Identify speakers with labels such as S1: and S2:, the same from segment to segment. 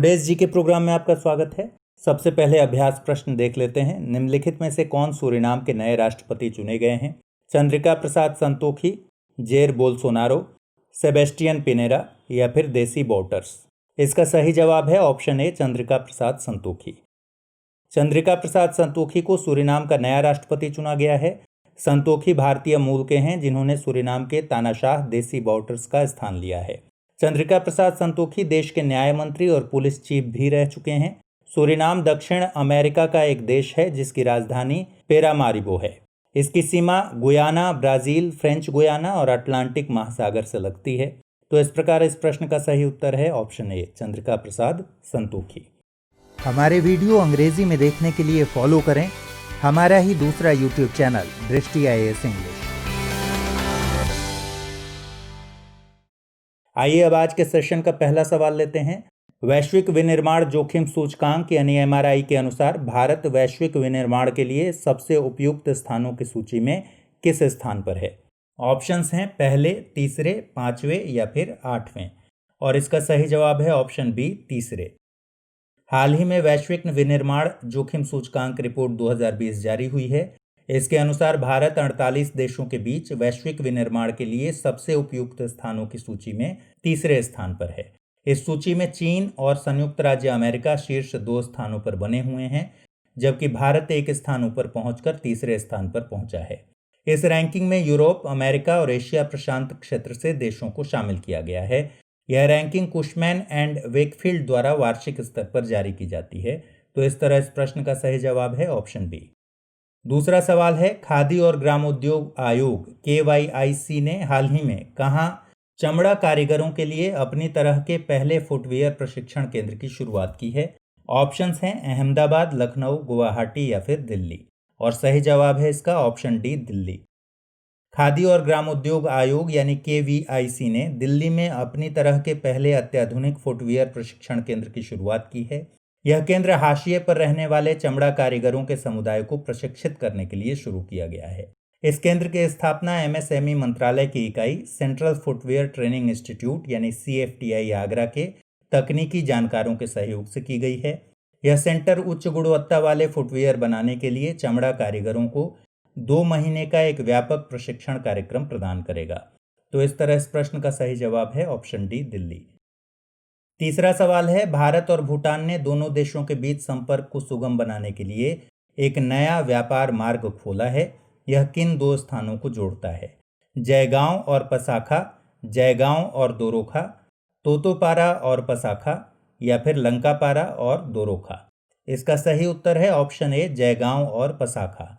S1: Today's जी के programme में आपका स्वागत है। सबसे पहले अभ्यास प्रश्न देख लेते हैं। निम्नलिखित में से कौन सूरीनाम के नए राष्ट्रपति चुने गए हैं? चंद्रिका प्रसाद संतोखी, जेर बोल्सोनारो, सेबेस्टियन पिनेरा या फिर देसी बोटर्स? इसका सही जवाब है ऑप्शन ए, चंद्रिका प्रसाद संतोखी। चंद्रिका प्रसाद संतोखी को सूरीनाम का नया राष्ट्रपति चुना गया है। संतोखी भारतीय मूल के हैं जिन्होंने सूरीनाम के तानाशाह देसी बोटर्स का स्थान लिया है। चंद्रिका प्रसाद संतोखी देश के न्याय मंत्री और पुलिस चीफ भी रह चुके हैं। सूरीनाम दक्षिण अमेरिका का एक देश है जिसकी राजधानी पेरामारिबो है। इसकी सीमा गुयाना, ब्राजील, फ्रेंच गुयाना और अटलांटिक महासागर से लगती है। तो इस प्रकार इस प्रश्न का सही उत्तर है ऑप्शन ए, चंद्रिका प्रसाद संतोखी। हमारे वीडियो अंग्रेजी में देखने के लिए फॉलो करें हमारा ही दूसरा यूट्यूब चैनल दृष्टि IAS इंग्लिश। आइए अब आज के सेशन का पहला सवाल लेते हैं। वैश्विक विनिर्माण जोखिम सूचकांक यानी MRI के अनुसार भारत वैश्विक विनिर्माण के लिए सबसे उपयुक्त स्थानों की सूची में किस स्थान पर है? ऑप्शंस हैं पहले, तीसरे, पांचवें या फिर आठवें। और इसका सही जवाब है ऑप्शन बी, तीसरे। हाल ही में वैश्विक विनिर्माण जोखिम सूचकांक रिपोर्ट 2020 जारी हुई है। इसके अनुसार भारत 48 देशों के बीच वैश्विक विनिर्माण के लिए सबसे उपयुक्त स्थानों की सूची में तीसरे स्थान पर है। इस सूची में चीन और संयुक्त राज्य अमेरिका शीर्ष 2 स्थानों पर बने हुए हैं, जबकि भारत एक स्थान ऊपर पहुंचकर तीसरे स्थान पर पहुंचा है। इस रैंकिंग में यूरोप, अमेरिका और एशिया प्रशांत क्षेत्र से देशों को शामिल किया गया है। यह रैंकिंग कुशमैन एंड वेकफील्ड द्वारा वार्षिक स्तर पर जारी की जाती है। तो इस तरह इस प्रश्न का सही जवाब है ऑप्शन बी। दूसरा सवाल है, खादी और ग्रामोद्योग आयोग KYIC ने हाल ही में कहां चमड़ा कारीगरों के लिए अपनी तरह के पहले फुटवियर प्रशिक्षण केंद्र की शुरुआत की है? ऑप्शंस हैं अहमदाबाद, लखनऊ, गुवाहाटी या फिर दिल्ली। और सही जवाब है इसका ऑप्शन डी, दिल्ली। खादी और ग्रामोद्योग आयोग यानी KVIC ने दिल्ली में अपनी तरह के पहले अत्याधुनिक फुटवियर प्रशिक्षण केंद्र की शुरुआत की है। यह केंद्र हाशिए पर रहने वाले चमड़ा कारीगरों के समुदाय को प्रशिक्षित करने के लिए शुरू किया गया है। इस केंद्र की स्थापना MSME मंत्रालय की इकाई सेंट्रल फुटवियर ट्रेनिंग इंस्टीट्यूट यानी CFTI आगरा के तकनीकी जानकारों के सहयोग से की गई है। यह सेंटर उच्च गुणवत्ता वाले फुटवियर बनाने के लिए चमड़ा कारीगरों को 2 महीने का एक व्यापक प्रशिक्षण कार्यक्रम प्रदान करेगा। तो इस तरह इस प्रश्न का सही जवाब है ऑप्शन डी, दिल्ली। तीसरा सवाल है, भारत और भूटान ने दोनों देशों के बीच संपर्क को सुगम बनाने के लिए एक नया व्यापार मार्ग खोला है। यह किन 2 स्थानों को जोड़ता है? जयगांव और पसाखा, जयगांव और दोरोखा, तोतोपारा और पसाखा या फिर लंकापारा और दोरोखा? इसका सही उत्तर है ऑप्शन ए, जयगांव और पसाखा।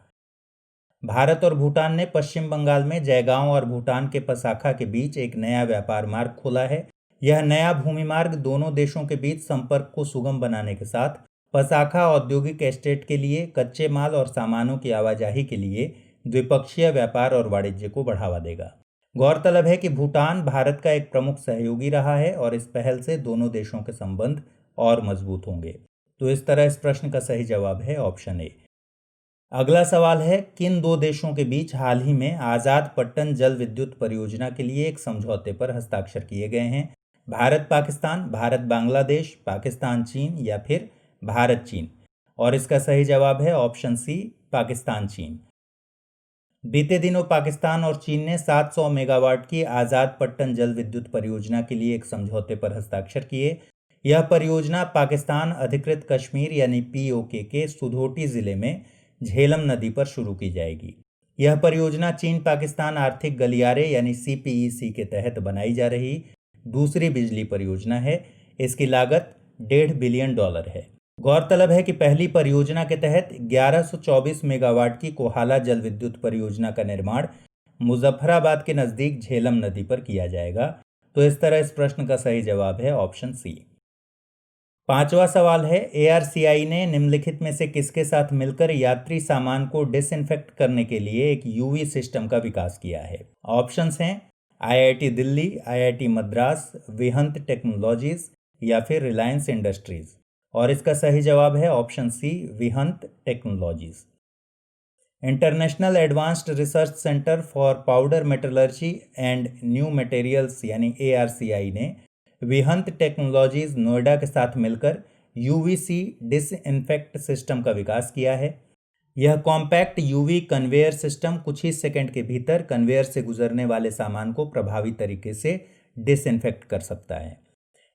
S1: भारत और भूटान ने पश्चिम बंगाल में जयगांव और भूटान के पसाखा के बीच एक नया व्यापार मार्ग खोला है। यह नया भूमि मार्ग दोनों देशों के बीच संपर्क को सुगम बनाने के साथ पसाखा औद्योगिक एस्टेट के लिए कच्चे माल और सामानों की आवाजाही के लिए द्विपक्षीय व्यापार और वाणिज्य को बढ़ावा देगा। गौरतलब है कि भूटान भारत का एक प्रमुख सहयोगी रहा है और इस पहल से दोनों देशों के संबंध और मजबूत होंगे। तो इस तरह इस प्रश्न का सही जवाब है ऑप्शन ए। अगला सवाल है, किन 2 देशों के बीच हाल ही में आजाद पट्टन जल विद्युत परियोजना के लिए एक समझौते पर हस्ताक्षर किए गए हैं? भारत पाकिस्तान, भारत बांग्लादेश, पाकिस्तान चीन या फिर भारत चीन? और इसका सही जवाब है ऑप्शन सी, पाकिस्तान चीन। बीते दिनों पाकिस्तान और चीन ने 700 मेगावाट की आजाद पट्टन जल विद्युत परियोजना के लिए एक समझौते पर हस्ताक्षर किए। यह परियोजना पाकिस्तान अधिकृत कश्मीर यानी POK के सुधोटी जिले में झेलम नदी पर शुरू की जाएगी। यह परियोजना चीन पाकिस्तान आर्थिक गलियारे यानी CPEC के तहत बनाई जा रही दूसरी बिजली परियोजना है। इसकी लागत $1.5 बिलियन है। गौरतलब है कि पहली परियोजना के तहत 1124 मेगावाट की कोहाला जल विद्युत परियोजना का निर्माण मुजफ्फराबाद के नजदीक झेलम नदी पर किया जाएगा। तो इस तरह इस प्रश्न का सही जवाब है ऑप्शन सी। पांचवा सवाल है, ARCI ने निम्नलिखित में से किसके साथ मिलकर यात्री सामान को डिसइंफेक्ट करने के लिए एक UV सिस्टम का विकास किया है? ऑप्शंस हैं IIT दिल्ली, IIT मद्रास, विहंत टेक्नोलॉजीज या फिर रिलायंस इंडस्ट्रीज? और इसका सही जवाब है ऑप्शन सी, विहंत टेक्नोलॉजीज। इंटरनेशनल एडवांस्ड रिसर्च सेंटर फॉर पाउडर मेटलर्जी एंड न्यू मटेरियल्स यानी ARCI ने विहंत टेक्नोलॉजीज नोएडा के साथ मिलकर यूवीसी डिसइंफेक्ट सिस्टम का विकास किया है। यह कॉम्पैक्ट यूवी कन्वेयर सिस्टम कुछ ही सेकंड के भीतर कन्वेयर से गुजरने वाले सामान को प्रभावी तरीके से डिसइंफेक्ट कर सकता है।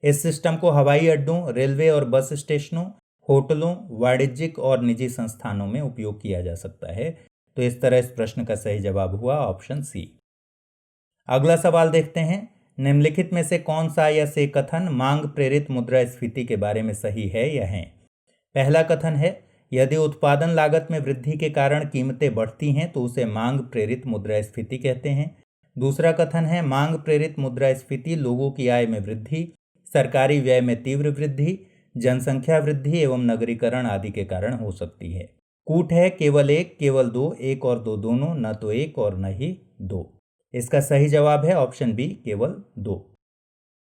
S1: इस सिस्टम को हवाई अड्डों, रेलवे और बस स्टेशनों, होटलों, वाणिज्यिक और निजी संस्थानों में उपयोग किया जा सकता है। तो इस तरह इस प्रश्न का सही जवाब हुआ ऑप्शन सी। अगला सवाल देखते हैं, निम्नलिखित में से कौन सा या से कथन मांग प्रेरित मुद्रास्फीति के बारे में सही है या है। पहला कथन है, यदि उत्पादन लागत में वृद्धि के कारण कीमतें बढ़ती हैं तो उसे मांग प्रेरित मुद्रास्फीति कहते हैं। दूसरा कथन है, मांग प्रेरित मुद्रास्फीति लोगों की आय में वृद्धि, सरकारी व्यय में तीव्र वृद्धि, जनसंख्या वृद्धि एवं नगरीकरण आदि के कारण हो सकती है। कूट है, केवल एक, केवल दो, एक और दो दोनों, न तो एक और न ही दो। इसका सही जवाब है ऑप्शन बी, केवल दो।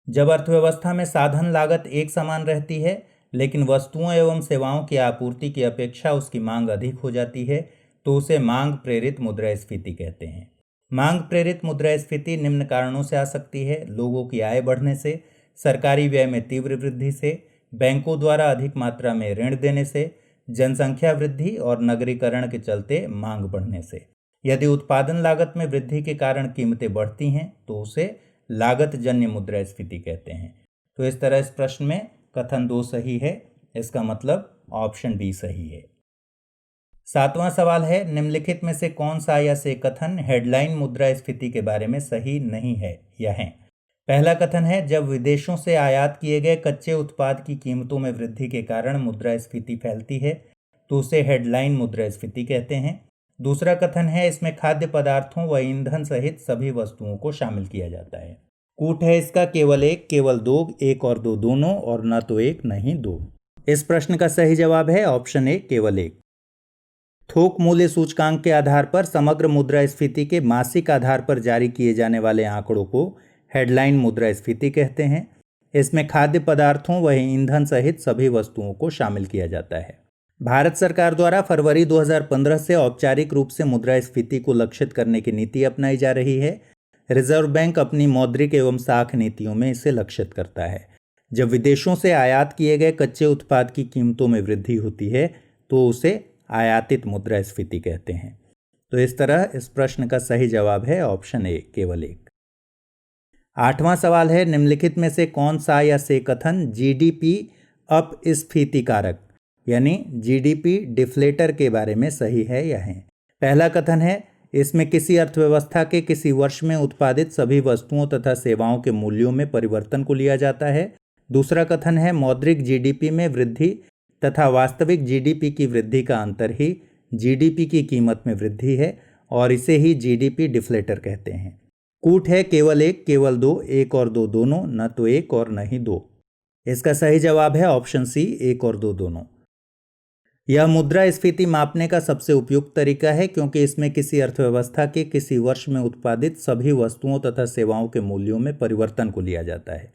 S1: जब अर्थव्यवस्था में साधन लागत एक समान रहती है लेकिन वस्तुओं एवं सेवाओं की आपूर्ति की अपेक्षा उसकी मांग अधिक हो जाती है तो उसे मांग प्रेरित मुद्रास्फीति कहते हैं। मांग प्रेरित मुद्रास्फीति निम्न कारणों से आ सकती है: लोगों की आय बढ़ने से, सरकारी व्यय में तीव्र वृद्धि से, बैंकों द्वारा अधिक मात्रा में ऋण देने से, जनसंख्या वृद्धि और नगरीकरण के चलते मांग बढ़ने से। यदि उत्पादन लागत में वृद्धि के कारण कीमतें बढ़ती हैं तो उसे लागत जन्य मुद्रास्फीति कहते हैं। तो इस तरह इस प्रश्न में कथन 2 सही है, इसका मतलब ऑप्शन बी सही है। 7वां सवाल है, निम्नलिखित में से कौन सा या से कथन हेडलाइन मुद्रास्फीति के बारे में सही नहीं है या है। पहला कथन है, जब विदेशों से आयात किए गए कच्चे उत्पाद की कीमतों में वृद्धि के कारण मुद्रास्फीति फैलती है तो उसे हेडलाइन मुद्रास्फीति कहते हैं। दूसरा कथन है, इसमें खाद्य पदार्थों व ईंधन सहित सभी वस्तुओं को शामिल किया जाता है। कूट है इसका, केवल एक, केवल दो, एक और दो दोनों, और न तो एक न ही दो। इस प्रश्न का सही जवाब है ऑप्शन ए, केवल एक। थोक मूल्य सूचकांक के आधार पर समग्र मुद्रास्फीति के मासिक आधार पर जारी किए जाने वाले आंकड़ों को हेडलाइन मुद्रास्फीति कहते हैं। इसमें खाद्य पदार्थों व ईंधन सहित सभी वस्तुओं को शामिल किया जाता है। भारत सरकार द्वारा फरवरी 2015 से औपचारिक रूप से मुद्रास्फीति को लक्षित करने की नीति अपनाई जा रही है। रिजर्व बैंक अपनी मौद्रिक एवं साख नीतियों में इसे लक्षित करता है। जब विदेशों से आयात किए गए कच्चे उत्पाद की कीमतों में वृद्धि होती है तो उसे आयातित मुद्रास्फीति कहते हैं। तो इस तरह इस प्रश्न का सही जवाब है ऑप्शन ए, केवल एक। 8वां सवाल है, निम्नलिखित में से कौन सा या से कथन जीडीपी अपस्फीति कारक यानी जीडीपी डिफ्लेटर के बारे में सही है या है। पहला कथन है, इसमें किसी अर्थव्यवस्था के किसी वर्ष में उत्पादित सभी वस्तुओं तथा सेवाओं के मूल्यों में परिवर्तन को लिया जाता है। दूसरा कथन है, मौद्रिक जीडीपी में वृद्धि तथा वास्तविक जीडीपी की वृद्धि का अंतर ही जीडीपी की कीमत में वृद्धि है और इसे ही जीडीपी डिफ्लेटर कहते हैं। कूट है, केवल एक, केवल दो, एक और दो दोनों, न तो एक और न ही दो। इसका सही जवाब है ऑप्शन सी, एक और दो दोनों। यह मुद्रास्फीति मापने का सबसे उपयुक्त तरीका है क्योंकि इसमें किसी अर्थव्यवस्था के किसी वर्ष में उत्पादित सभी वस्तुओं तथा सेवाओं के मूल्यों में परिवर्तन को लिया जाता है।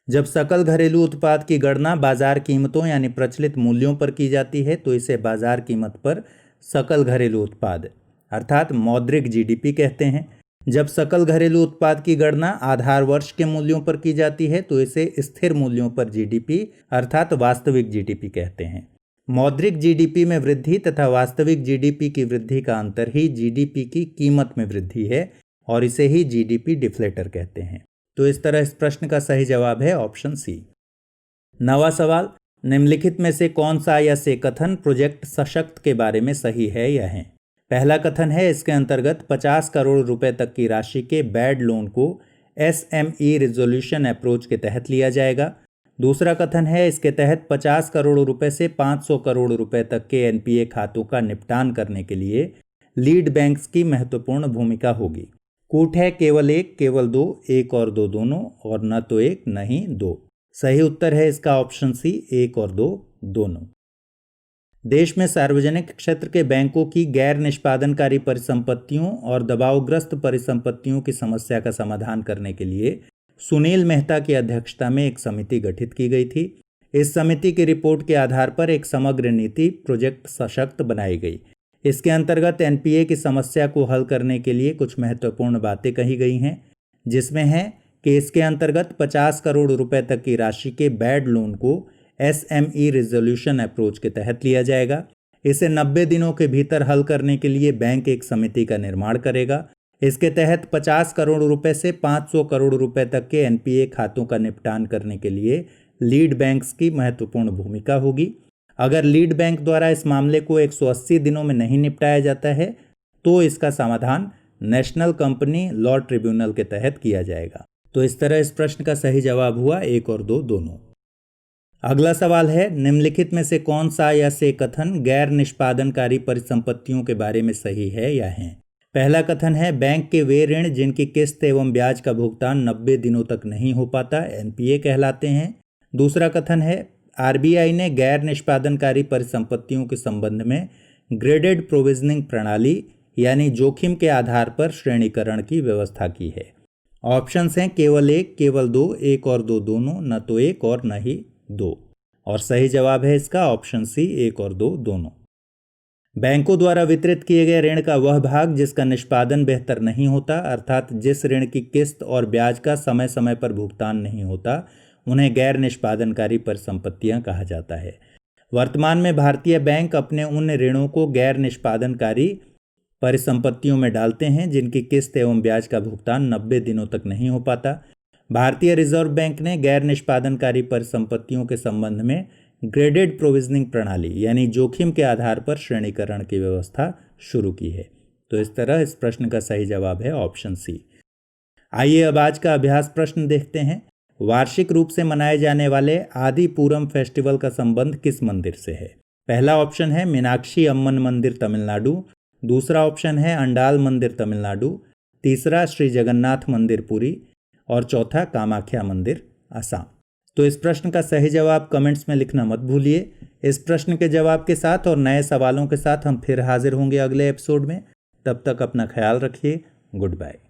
S1: जब सकल घरेलू उत्पाद की गणना बाजार कीमतों यानी प्रचलित मूल्यों पर की जाती है तो इसे बाजार कीमत पर सकल घरेलू उत्पाद अर्थात मौद्रिक जीडीपी कहते हैं। जब सकल घरेलू उत्पाद की गणना आधार वर्ष के मूल्यों पर की जाती है तो इसे स्थिर मूल्यों पर जीडीपी अर्थात वास्तविक जीडीपी कहते हैं। मौद्रिक जीडीपी में वृद्धि तथा वास्तविक जीडीपी की वृद्धि का अंतर ही जीडीपी की कीमत में वृद्धि है और इसे ही जीडीपी डिफ्लेटर कहते हैं। तो इस तरह इस प्रश्न का सही जवाब है ऑप्शन सी। 9वां सवाल, निम्नलिखित में से कौन सा या से कथन प्रोजेक्ट सशक्त के बारे में सही है या है। पहला कथन है, इसके अंतर्गत 50 करोड़ रुपए तक की राशि के बैड लोन को SME रिजोल्यूशन अप्रोच के तहत लिया जाएगा। दूसरा कथन है, इसके तहत 50 करोड़ रुपए से 500 करोड़ रुपए तक के NPA खातों का निपटान करने के लिए लीड बैंक्स की महत्वपूर्ण भूमिका होगी। कूट है, केवल एक, केवल दो, एक और दो दोनों, और न तो एक न ही दो। सही उत्तर है इसका ऑप्शन सी, एक और दो दोनों। देश में सार्वजनिक क्षेत्र के बैंकों की गैर निष्पादनकारी परिसंपत्तियों और दबावग्रस्त परिसंपत्तियों की समस्या का समाधान करने के लिए सुनील मेहता की अध्यक्षता में एक समिति गठित की गई थी। इस समिति की रिपोर्ट के आधार पर एक समग्र नीति प्रोजेक्ट सशक्त बनाई गई। इसके अंतर्गत NPA की समस्या को हल करने के लिए कुछ महत्वपूर्ण बातें कही गई हैं, जिसमें है केस के अंतर्गत 50 करोड़ रुपए तक की राशि के बैड लोन को SME रिजोल्यूशन अप्रोच के तहत लिया जाएगा। इसे 90 दिनों के भीतर हल करने के लिए बैंक एक समिति का निर्माण करेगा। इसके तहत 50 करोड़ रुपए से 500 करोड़ रुपए तक के NPA खातों का निपटान करने के लिए लीड बैंक्स की महत्वपूर्ण भूमिका होगी। अगर लीड बैंक द्वारा इस मामले को 180 दिनों में नहीं निपटाया जाता है तो इसका समाधान नेशनल कंपनी लॉ ट्रिब्यूनल के तहत किया जाएगा। तो इस तरह इस प्रश्न का सही जवाब हुआ 1 और 2 दोनों। अगला सवाल है, निम्नलिखित में से कौन सा या से कथन गैर निष्पादनकारी परिसंपत्तियों के बारे में सही है या है। पहला कथन है, बैंक के वे ऋण जिनकी किस्त एवं ब्याज का भुगतान 90 दिनों तक नहीं हो पाता NPA कहलाते हैं। दूसरा कथन है, RBI ने गैर निष्पादनकारी परिसंपत्तियों के संबंध में ग्रेडेड प्रोविजनिंग प्रणाली यानी जोखिम के आधार पर श्रेणीकरण की व्यवस्था की है। ऑप्शंस हैं केवल 1, केवल 2, 1 और 2 दोनों, न तो 1 और न ही 2। और सही जवाब है इसका ऑप्शन सी 1 और 2 दोनों। बैंकों द्वारा वितरित किए गए ऋण का वह भाग जिसका निष्पादन बेहतर नहीं होता, अर्थात जिस ऋण की किस्त और ब्याज का समय समय पर भुगतान नहीं होता, उन्हें गैर निष्पादनकारी परिसंपत्तियां कहा जाता है। वर्तमान में भारतीय बैंक अपने उन ऋणों को गैर निष्पादनकारी परिसंपत्तियों में डालते हैं जिनकी किस्त एवं ब्याज का भुगतान 90 दिनों तक नहीं हो पाता। भारतीय रिजर्व बैंक ने गैर निष्पादनकारी परिसंपत्तियों के संबंध में ग्रेडेड प्रोविजनिंग प्रणाली यानी जोखिम के आधार पर श्रेणीकरण की व्यवस्था शुरू की है। तो इस तरह इस प्रश्न का सही जवाब है ऑप्शन सी। आइए अब आज का अभ्यास प्रश्न देखते हैं। वार्षिक रूप से मनाए जाने वाले आदिपुरम फेस्टिवल का संबंध किस मंदिर से है। पहला ऑप्शन है मीनाक्षी अम्मन मंदिर तमिलनाडु, दूसरा ऑप्शन है अंडाल मंदिर तमिलनाडु, तीसरा श्री जगन्नाथ मंदिर पुरी और चौथा कामाख्या मंदिर असम। तो इस प्रश्न का सही जवाब कमेंट्स में लिखना मत भूलिए। इस प्रश्न के जवाब के साथ और नए सवालों के साथ हम फिर हाजिर होंगे अगले एपिसोड में। तब तक अपना ख्याल रखिए। Good bye.